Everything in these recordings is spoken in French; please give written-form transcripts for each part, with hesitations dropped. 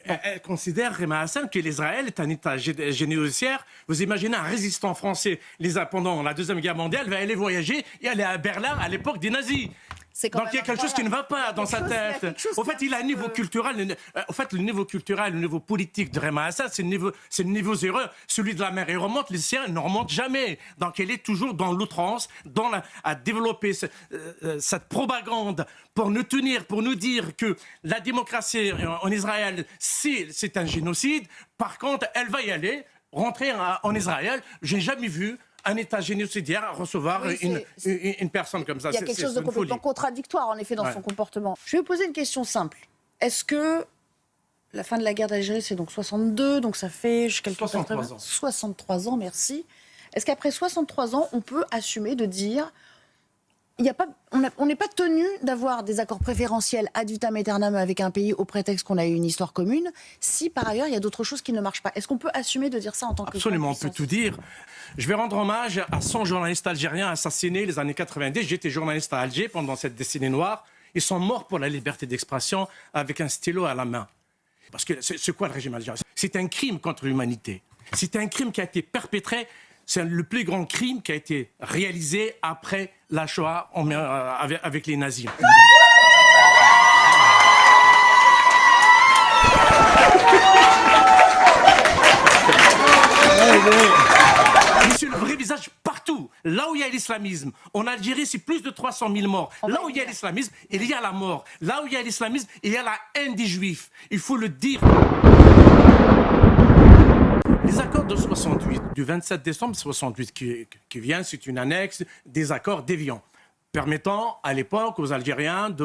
Elle considère, Rima Hassan, que l'Israël est un État génocidaire. Vous imaginez un résistant français pendant la Deuxième Guerre mondiale va aller voyager et aller à Berlin à l'époque des nazis. Donc il y a quelque chose qui ne va pas dans sa tête. En fait, il a un niveau culturel. En fait, le niveau culturel, le niveau politique de Rima Hassan, c'est le niveau zéro. Celui de la mer, il remonte, les siens ne remontent jamais. Donc elle est toujours dans l'outrance, à développer cette propagande pour nous tenir, pour nous dire que la démocratie en Israël, c'est un génocide. Par contre, elle va y aller, rentrer en Israël. J'ai jamais vu un État génocidaire recevoir une personne comme ça. Il y a quelque chose de complètement contradictoire, en effet, dans son comportement. Je vais vous poser une question simple. Est-ce que la fin de la guerre d'Algérie, c'est donc 62, donc ça fait... 63 ans. 63 ans, merci. Est-ce qu'après 63 ans, on peut assumer de dire... on n'est pas tenu d'avoir des accords préférentiels ad vitam aeternam avec un pays au prétexte qu'on a eu une histoire commune, si par ailleurs il y a d'autres choses qui ne marchent pas. Est-ce qu'on peut assumer de dire ça en tant que... Absolument, on peut tout dire. Je vais rendre hommage à 100 journalistes algériens assassinés les années 90. J'étais journaliste à Alger pendant cette décennie noire. Ils sont morts pour la liberté d'expression avec un stylo à la main. Parce que c'est quoi le régime algérien? C'est un crime contre l'humanité. C'est un crime qui a été perpétré. C'est le plus grand crime qui a été réalisé après la Shoah avec les nazis. C'est le vrai visage partout. Là où il y a l'islamisme, en Algérie, c'est plus de 300 000 morts. Là où il y a l'islamisme, il y a la mort. Là où il y a l'islamisme, il y a la haine des juifs. Il faut le dire. Les accords de 68, du 27 décembre 68 qui vient, c'est une annexe des accords d'Évian, permettant à l'époque aux Algériens de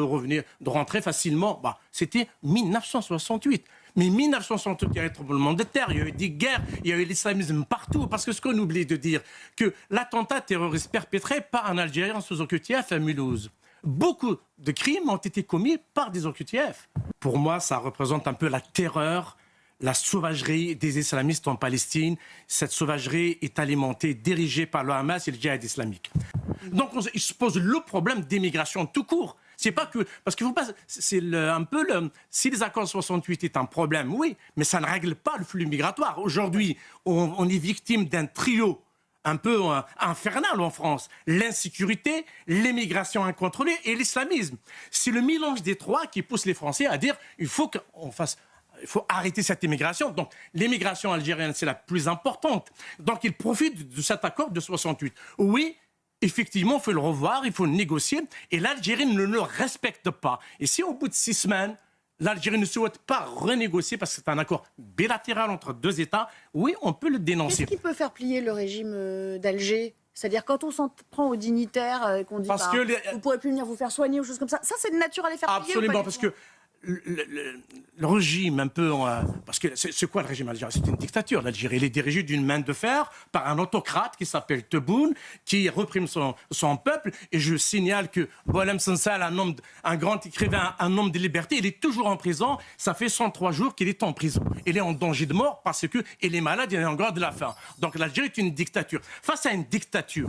rentrer facilement. C'était 1968. Mais 1968, il y a eu un tremblement de terre, il y a eu des guerres, il y a eu l'islamisme partout. Parce que ce qu'on oublie de dire, que l'attentat terroriste perpétré par un Algérien sous OQTF à Mulhouse, beaucoup de crimes ont été commis par des OQTF. Pour moi, ça représente un peu la terreur, la sauvagerie des islamistes en Palestine. Cette sauvagerie est alimentée, dirigée par le Hamas et le djihad islamique. Donc il se pose le problème d'immigration tout court. C'est pas que... Parce que si les accords 68 est un problème, oui, mais ça ne règle pas le flux migratoire. Aujourd'hui, on est victime d'un trio un peu infernal en France. L'insécurité, l'immigration incontrôlée et l'islamisme. C'est le mélange des trois qui pousse les Français à dire il faut arrêter cette immigration. Donc, l'immigration algérienne, c'est la plus importante. Donc, ils profitent de cet accord de 68. Oui, effectivement, il faut le revoir, il faut le négocier. Et l'Algérie ne le respecte pas. Et si au bout de 6 semaines, l'Algérie ne souhaite pas renégocier parce que c'est un accord bilatéral entre deux États, oui, on peut le dénoncer. Qu'est-ce qui peut faire plier le régime d'Alger ? C'est-à-dire quand on s'en prend aux dignitaires et qu'on dit vous ne pourrez plus venir vous faire soigner ou choses comme ça, ça c'est de nature à les faire plier? Absolument, parce que le régime un peu... parce que c'est quoi le régime algérien? C'est une dictature. L'Algérie, elle est dirigée d'une main de fer par un autocrate qui s'appelle Tebboune, qui réprime son peuple. Et je signale que Boualem Sansal, un grand écrivain, un homme de liberté, il est toujours en prison. Ça fait 103 jours qu'il est en prison. Il est en danger de mort parce qu'il est malade, il est en grade de la faim. Donc l'Algérie est une dictature. Face à une dictature,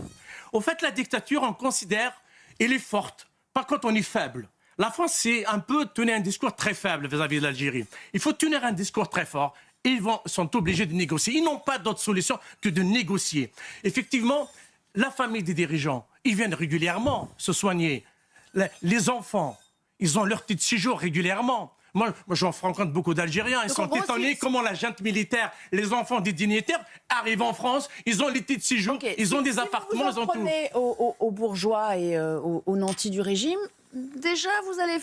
au fait, la dictature, on considère, elle est forte, pas quand on est faible. La France, c'est un peu tenir un discours très faible vis-à-vis de l'Algérie. Il faut tenir un discours très fort. Ils sont obligés de négocier. Ils n'ont pas d'autre solution que de négocier. Effectivement, la famille des dirigeants, ils viennent régulièrement se soigner. Les enfants, ils ont leur titre de séjour régulièrement. Moi j'en rencontre beaucoup d'Algériens. Ils sont étonnés comment la junte militaire, les enfants des dignitaires arrivent en France. Ils ont les titres de séjour, ils ont des appartements, ils ont tout. Aux bourgeois et aux nantis du régime, déjà, vous allez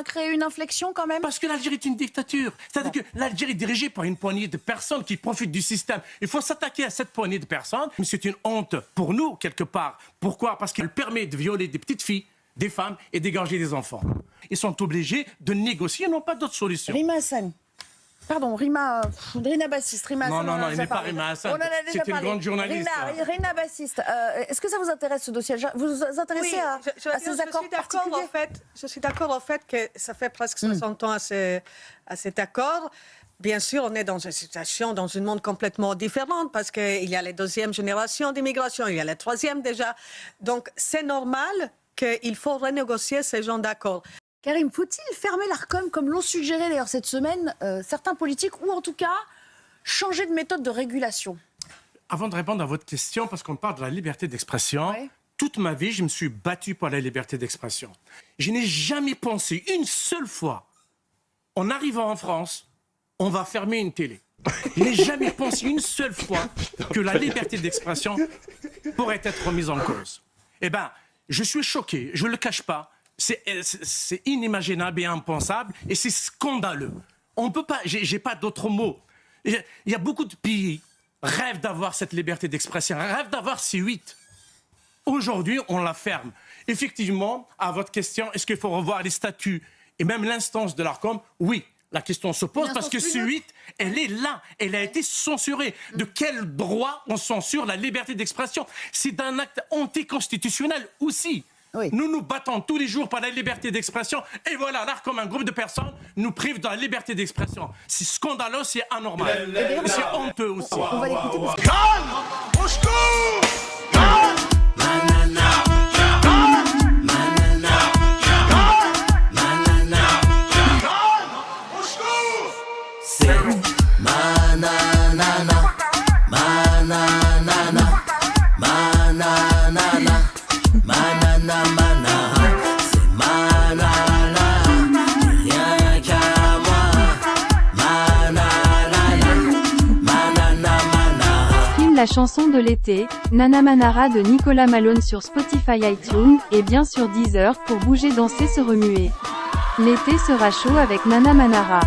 créer une inflexion quand même? Parce que l'Algérie est une dictature. C'est-à-dire que l'Algérie est dirigée par une poignée de personnes qui profitent du système. Il faut s'attaquer à cette poignée de personnes. Mais c'est une honte pour nous, quelque part. Pourquoi? Parce qu'elle permet de violer des petites filles, des femmes et d'égorger des enfants. Ils sont obligés de négocier, ils n'ont pas d'autre solution. Rima Hassan. Pardon, Rina Bassiste. Non, il n'est pas Rima Hassan. C'est une grande journaliste. Rina Bassiste, est-ce que ça vous intéresse ce dossier? Vous vous intéressez à ces accords particuliers? Je suis d'accord en fait que ça fait presque 60 ans à cet accord. Bien sûr, on est dans une situation, dans un monde complètement différent parce qu'il y a les deuxième génération d'immigration, il y a la troisième déjà. Donc, c'est normal qu'il faut renégocier ces genres d'accords. Karim, faut-il fermer l'Arcom comme l'ont suggéré d'ailleurs cette semaine certains politiques, ou en tout cas changer de méthode de régulation? Avant de répondre à votre question, parce qu'on parle de la liberté d'expression, Ouais. toute ma vie, je me suis battu pour la liberté d'expression. Je n'ai jamais pensé une seule fois, en arrivant en France, on va fermer une télé. Je n'ai jamais pensé une seule fois que la liberté d'expression pourrait être remise en cause. Eh bien, je suis choqué, je ne le cache pas. C'est inimaginable et impensable, et c'est scandaleux. On peut pas, j'ai pas d'autres mots. Il y a beaucoup de pays rêvent d'avoir cette liberté d'expression, rêvent d'avoir C8. Aujourd'hui, on la ferme. Effectivement, à votre question, est-ce qu'il faut revoir les statuts et même l'instance de l'Arcom? Oui, la question se pose parce que C8, elle est là, elle a été censurée. De quel droit on censure la liberté d'expression? C'est un acte anticonstitutionnel aussi. Oui. Nous nous battons tous les jours pour la liberté d'expression et voilà, l'Arcom, un groupe de personnes, nous prive de la liberté d'expression. C'est scandaleux, c'est anormal. Et c'est honteux aussi. On va l'écouter parce que... Calme! Au secours! La chanson de l'été, Nana Manara de Nicolas Malone sur Spotify, iTunes, et bien sûr Deezer pour bouger, danser, se remuer. L'été sera chaud avec Nana Manara.